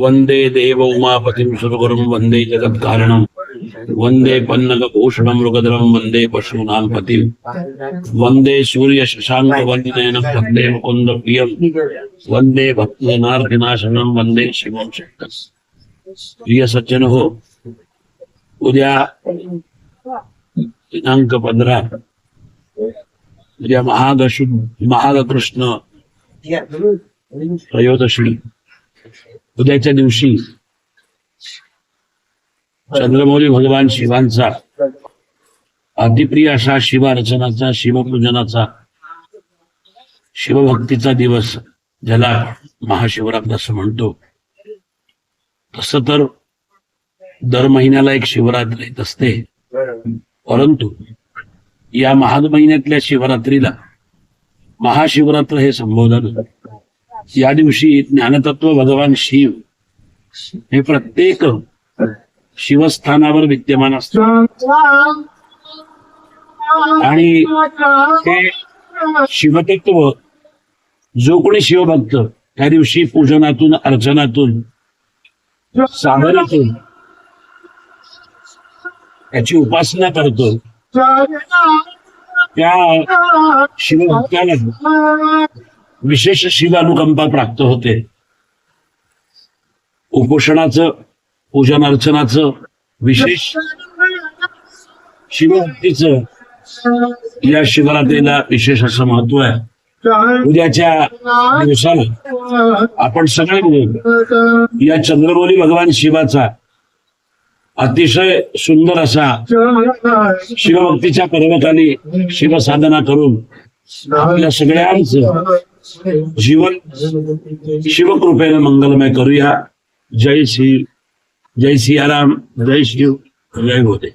वंदे देव उमापतिं सुरगुरुं वंदे जगत्कारणं वंदे पन्नगभूषणं मृगधरं वंदे पशूनां पतिं वंदे सूर्य शशांक वंदनेन वंदे मुकुंद प्रियं वंदे भक्तजनार्दनाशनं वंदे शिवं शक्तं। प्रिय सज्जन हो, उद्या दिनांक 15 उद्या महागकृष्ण त्रयोदशी। उद्याच्या दिवशी चंद्रमौली भगवान शिवांचा अतिप्रिय असा शिवार्चनाचा, शिवपूजनाचा, शिवभक्तीचा दिवस ज्याला महाशिवरात्र असं म्हणतो, तसं तर दर महिन्याला एक शिवरात्री येत असते, परंतु या महिन्यातल्या शिवरात्रीला महाशिवरात्र हे संबोधन या दिवशी ज्ञानतत्व भगवान शिव हे प्रत्येक शिवस्थानावर विद्यमान असतात आणि हे शिवतत्व जो कोणी शिवभक्त त्या दिवशी पूजनातून, अर्चनातून, साधनेतून याची उपासना करतो, त्या शिवभक्ताला विशेष शिव अनुकंपा प्राप्त होते। उपोषणाचं, पूजन अर्चनाचं, विशेष शिवभक्तीचं या शिवरात्रीला विशेष असं महत्व आहे। उद्याच्या दिवसाला आपण सगळे मिळून या चंद्रमौली भगवान शिवाचा अतिशय सुंदर असा शिवभक्तीच्या पर्वताने शिवसाधना करून आपल्या सगळ्यांचं जीवन शिवकृपेने मंगलमय करूया। जय श्री, जय सियाराम, जय शिव, जय भोले।